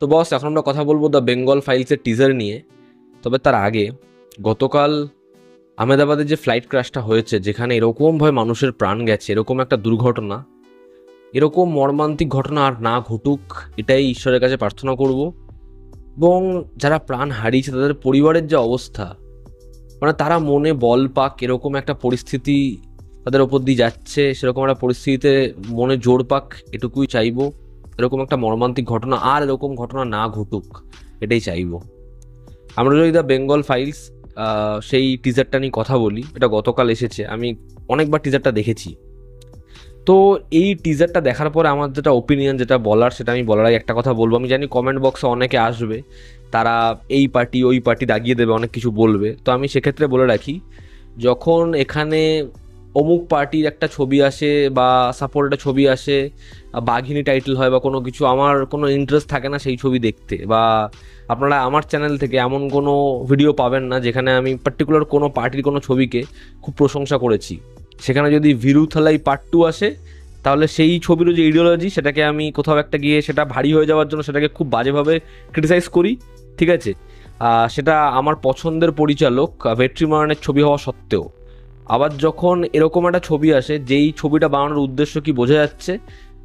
তো বস, এখন আমরা কথা বলবো দ্য বেঙ্গল ফাইলসের টিজার নিয়ে। তবে তার আগে, গতকাল আহমেদাবাদে যে ফ্লাইট ক্র্যাশটা হয়েছে, যেখানে এরকমভাবে মানুষের প্রাণ গেছে, এরকম একটা দুর্ঘটনা, এরকম মর্মান্তিক ঘটনা আর না ঘটুক, এটাই ঈশ্বরের কাছে প্রার্থনা করব। এবং যারা প্রাণ হারিয়েছে তাদের পরিবারের যে অবস্থা, মানে তারা মনে বল পাক, এরকম একটা পরিস্থিতি তাদের ওপর দিয়ে যাচ্ছে, সেরকম একটা পরিস্থিতিতে মনে জোর পাক, এটুকুই চাইবো। এরকম একটা মর্মান্তিক ঘটনা আর এরকম ঘটনা না ঘটুক, এটাই চাইবো। আমরা যদি দ্য বেঙ্গল ফাইলস সেই টিজারটা নিয়ে কথা বলি, এটা গতকাল এসেছে, আমি অনেকবার টিজারটা দেখেছি। তো এই টিজারটা দেখার পরে আমার যেটা ওপিনিয়ন, যেটা বলার, সেটা আমি বলার আগে একটা কথা বলবো। আমি জানি কমেন্ট বক্সে অনেকে আসবে, তারা এই পার্টি ওই পার্টি দাগিয়ে দেবে, অনেক কিছু বলবে। তো আমি সেক্ষেত্রে বলে রাখি, যখন এখানে অমুক পার্টির একটা ছবি আসে বা সাপোর্ট একটা ছবি আসে, বাঘিনী টাইটেল হয় বা কোনো কিছু, আমার কোনো ইন্টারেস্ট থাকে না সেই ছবি দেখতে। বা আপনারা আমার চ্যানেল থেকে এমন কোনো ভিডিও পাবেন না যেখানে আমি পার্টিকুলার কোনো পার্টির কোনো ছবিকে খুব প্রশংসা করেছি। সেখানে যদি ভিরুথালাই পার্ট 2 আসে, তাহলে সেই ছবির যে ইডিওলজি, সেটাকে আমি কোথাও একটা গিয়ে সেটা ভারী হয়ে যাওয়ার জন্য সেটাকে খুব বাজেভাবে ক্রিটিসাইজ করি, ঠিক আছে? সেটা আমার পছন্দের পরিচালক ভেট্রিমারনের ছবি হওয়া সত্ত্বেও। আবার যখন এরকম একটা ছবি আসে যেই ছবিটা বানানোর উদ্দেশ্য কি বোঝা যাচ্ছে,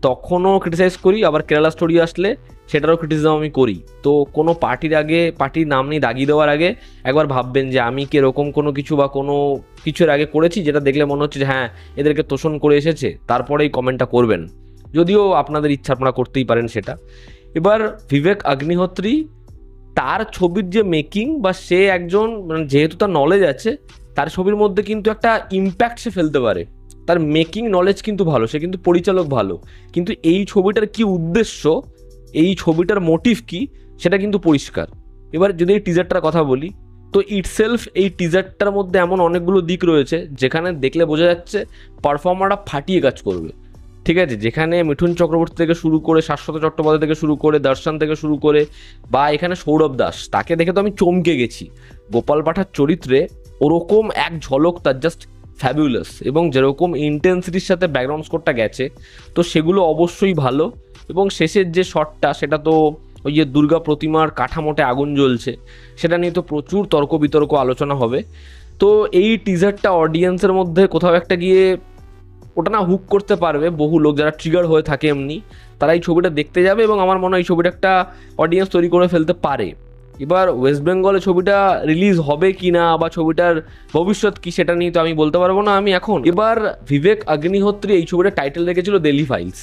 তখনও ক্রিটিসাইজ করি। আবার কেরালা স্টোরি আসলে সেটারও ক্রিটিসিজম আমি করি। তো কোনো পার্টির আগে, পার্টির নাম নিয়ে দাগিয়ে দেওয়ার আগে একবার ভাববেন যে আমি কি এরকম কোনো কিছু বা কোনো কিছুর আগে করেছি যেটা দেখলে মনে হচ্ছে যে হ্যাঁ, এদেরকে তোষণ করে এসেছে, তারপরেই কমেন্টটা করবেন। যদিও আপনাদের ইচ্ছা, আপনারা করতেই পারেন সেটা। এবার বিবেক অগ্নিহোত্রী, তার ছবির যে মেকিং, বা সে একজন, মানে যেহেতু তার নলেজ আছে, তার ছবির মধ্যে কিন্তু একটা ইম্প্যাক্ট সে ফেলতে পারে। তার মেকিং নলেজ কিন্তু ভালো, সে কিন্তু পরিচালক ভালো। কিন্তু এই ছবিটার কি উদ্দেশ্য, এই ছবিটার মোটিভ কি, সেটা কিন্তু পরিষ্কার। এবার যদি এই টিজারটার কথা বলি, তো ইটসেলফ এই টিজারটার মধ্যে এমন অনেকগুলো দিক রয়েছে যেখানে দেখলে বোঝা যাচ্ছে পারফর্মাররা ফাটিয়ে কাজ করবে, ঠিক আছে? যেখানে মিঠুন চক্রবর্তী থেকে শুরু করে, শাশ্বত চট্টোপাধ্যায় থেকে শুরু করে, দর্শন থেকে শুরু করে, বা এখানে সৌরভ দাস, তাকে দেখে তো আমি চমকে গেছি। গোপাল পাঠার চরিত্রে ওরকম এক ঝলক, তার জাস্ট ফ্যাবুলাস। এবং যেরকম ইন্টেন্সিটির সাথে ব্যাকগ্রাউন্ড স্কোরটা গেছে, তো সেগুলো অবশ্যই ভালো। এবং শেষের যে শটটা, সেটা তো ওই যে দুর্গা প্রতিমার কাঠামোটে আগুন জ্বলছে, সেটা নিয়ে তো প্রচুর তর্ক বিতর্ক আলোচনা হবে। তো এই টিজারটা অডিয়েন্সের মধ্যে কোথাও একটা গিয়ে ওটা না হুক করতে পারবে। বহু লোক যারা ট্রিগার হয়ে থাকে এমনি, তারা এই ছবিটা দেখতে যাবে, এবং আমার মনে হয় এই ছবিটা একটা অডিয়েন্স তৈরি করে ফেলতে পারে। এবার ওয়েস্ট বেঙ্গলে ছবিটা রিলিজ হবে কি না, বা ছবিটার ভবিষ্যৎ কি, সেটা নিয়ে তো আমি বলতে পারবো না আমি এখন। এবার বিবেক অগ্নিহোত্রী এই ছবিটার টাইটেল রেখেছিল দিল্লি ফাইলস।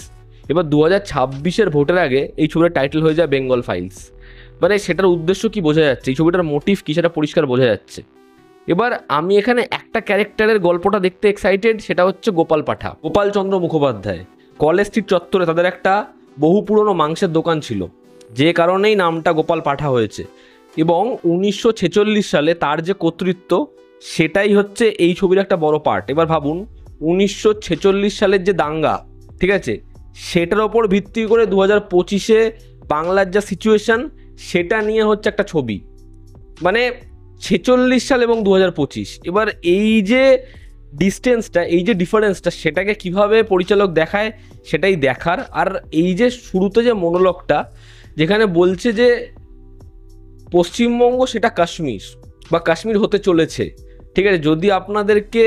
এবার 2026-এর ভোটের আগে এই ছবিটার টাইটেল হয়ে যায় বেঙ্গল ফাইলস। মানে সেটার উদ্দেশ্য কি বোঝা যাচ্ছে, এই ছবিটার মোটিভ কি, সেটা পরিষ্কার বোঝা যাচ্ছে। এবার আমি এখানে একটা ক্যারেক্টারের গল্পটা দেখতে এক্সাইটেড, সেটা হচ্ছে গোপাল পাঠা, গোপাল চন্দ্র মুখোপাধ্যায়। কলেজ স্ট্রিট চত্বরে তাদের একটা বহু পুরনো মাংসের দোকান ছিল, যে কারণেই নামটা গোপাল পাঠা হয়েছে। এবং 1946 সালে তার যে কর্তৃত্ব, সেটাই হচ্ছে এই ছবির একটা বড় পার্ট। এবার ভাবুন, 1946 সালের যে দাঙ্গা, ঠিক আছে, সেটার ওপর ভিত্তি করে 2025-এ বাংলার যা সিচুয়েশন, সেটা নিয়ে হচ্ছে একটা ছবি। মানে 46 সাল এবং 2025, এবার এই যে ডিস্টেন্সটা, এই যে ডিফারেন্সটা, সেটাকে কিভাবে পরিচালক দেখায়, সেটাই দেখার। আর এই যে শুরুতে যে মনোলগটা, যেখানে বলছে যে পশ্চিমবঙ্গ সেটা কাশ্মীর, বা কাশ্মীর হতে চলেছে, ঠিক আছে, যদি আপনাদেরকে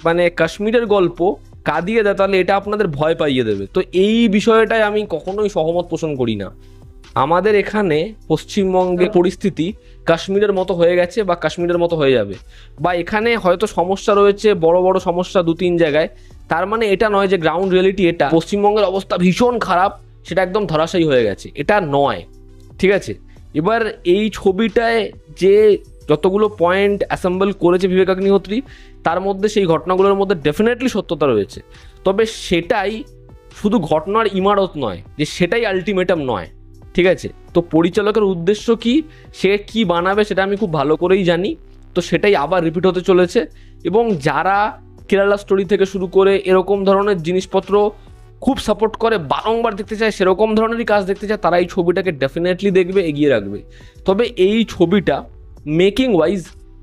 মানে কাশ্মীরের গল্প কাঁদিয়ে দেয়, তাহলে এটা আপনাদের ভয় পাইয়ে দেবে। তো এই বিষয়টাই আমি কখনোই সহমত পোষণ করি না। আমাদের এখানে পশ্চিমবঙ্গের পরিস্থিতি কাশ্মীরের মতো হয়ে গেছে, বা কাশ্মীরের মতো হয়ে যাবে, বা এখানে হয়তো সমস্যা রয়েছে, বড় বড় সমস্যা 2-3 জায়গায়। তার মানে এটা নয় যে গ্রাউন্ড রিয়েলিটি এটা পশ্চিমবঙ্গের অবস্থা ভীষণ খারাপ, সেটা একদম ধরাশায়ী হয়ে গেছে, এটা নয়, ঠিক আছে? এবার এই ছবিটায় যে যতগুলো পয়েন্ট অ্যাসেম্বল করেছে বিবেক অগ্নিহোত্রী, তার মধ্যে সেই ঘটনাগুলোর মধ্যে ডেফিনেটলি সত্যতা রয়েছে। তবে সেটাই শুধু ঘটনার ইমারত নয়, যে সেটাই আলটিমেটাম নয়, ঠিক আছে? তো পরিচালকের উদ্দেশ্য কি, সে কি বানাবে, সেটা আমি খুব ভালো করেই জানি। তো সেটাই আবার রিপিট হতে চলেছে। এবং যারা কেরালা স্টোরি থেকে শুরু করে এরকম ধরনের জিনিসপত্র খুব সাপোর্ট করে, বারংবার দেখতে চায়, সেরকম ধরনেরই কাজ দেখতে চায়, তারা এই ছবিটাকে ডেফিনেটলি দেখবে, এগিয়ে রাখবে। তবে এই ছবিটা মেকিং ওয়াইজ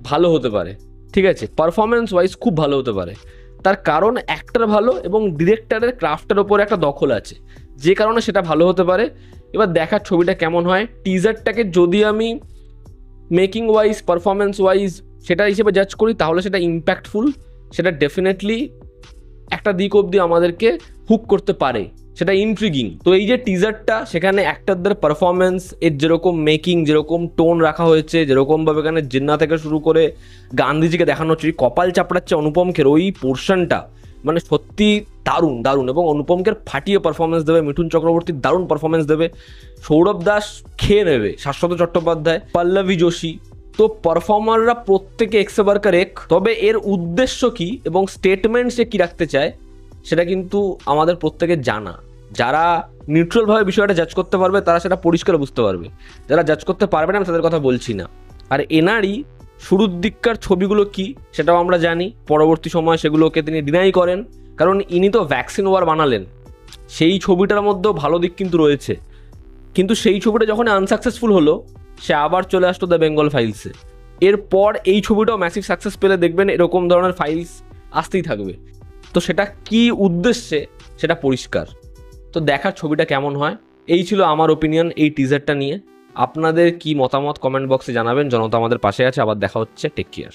ভালো হতে পারে, ঠিক আছে, পারফরমেন্স ওয়াইজ খুব ভালো হতে পারে। তার কারণ অ্যাক্টর ভালো এবং ডিরেক্টরের ক্রাফটের ওপরে একটা দখল আছে, যে কারণে সেটা ভালো হতে পারে। এবার দেখার ছবিটা কেমন হয়। টিজারটাকে যদি আমি মেকিং ওয়াইজ, পারফরমেন্স ওয়াইজ সেটা হিসেবে জাজ করি, তাহলে সেটা ইম্প্যাক্টফুল, সেটা ডেফিনেটলি একটা দিক অবধি আমাদেরকে হুক করতে পারে, সেটা ইন্ট্রিগিং। তো এই যে টিজারটা, সেখানে অ্যাক্টরদের পারফরমেন্স, এর যেরকম মেকিং, যেরকম টোন রাখা হয়েছে, যেরকমভাবে এখানে জিন্না থেকে শুরু করে গান্ধীজিকে দেখানো হচ্ছে, কপাল চাপড়াচ্ছে অনুপম খের ওই পোর্শনটা, মানে সত্যি দারুণ দারুণ। এবং অনুপম খের ফাটিয়ে পারফরমেন্স দেবে, মিঠুন চক্রবর্তী দারুণ পারফরমেন্স দেবে, সৌরভ দাস খেয়ে নেবে, শাশ্বত চট্টোপাধ্যায়, পল্লবী যোশী। তো পারফর্মাররা প্রত্যেকে এক্সেবারকার এক। তবে এর উদ্দেশ্য কি এবং স্টেটমেন্ট সে কী রাখতে চায় সেটা কিন্তু আমাদের প্রত্যেকের জানা। যারা নিউট্রালভাবে বিষয়টা জাজ করতে পারবে তারা সেটা পরিষ্কার বুঝতে পারবে, যারা জাজ করতে পারবে না আমি তাদের কথা বলছি না। আর এনারই শুরুর দিককার ছবিগুলো কি সেটাও আমরা জানি, পরবর্তী সময় সেগুলোকে তিনি ডিনাই করেন, কারণ ইনি তো ভ্যাকসিন ওয়ার বানালেন। সেই ছবিটার মধ্যেও ভালো দিক কিন্তু রয়েছে, কিন্তু সেই ছবিটা যখন আনসাকসেসফুল হলো সে আবার চলে আসতো দ্য বেঙ্গল ফাইলসে। এরপর এই ছবিটাও ম্যাসিভ সাকসেস পেলে দেখবেন এরকম ধরনের ফাইলস আসতেই থাকবে। তো সেটা কি উদ্দেশ্যে সেটা পরিষ্কার। তো দেখার ছবিটা কেমন হয়। এই ছিল আমার ওপিনিয়ন এই টিজারটা নিয়ে। আপনাদের কি মতামত কমেন্ট বক্সে জানাবেন। জনতা আমাদের পাশে আছে। আবার দেখা হচ্ছে। Take care.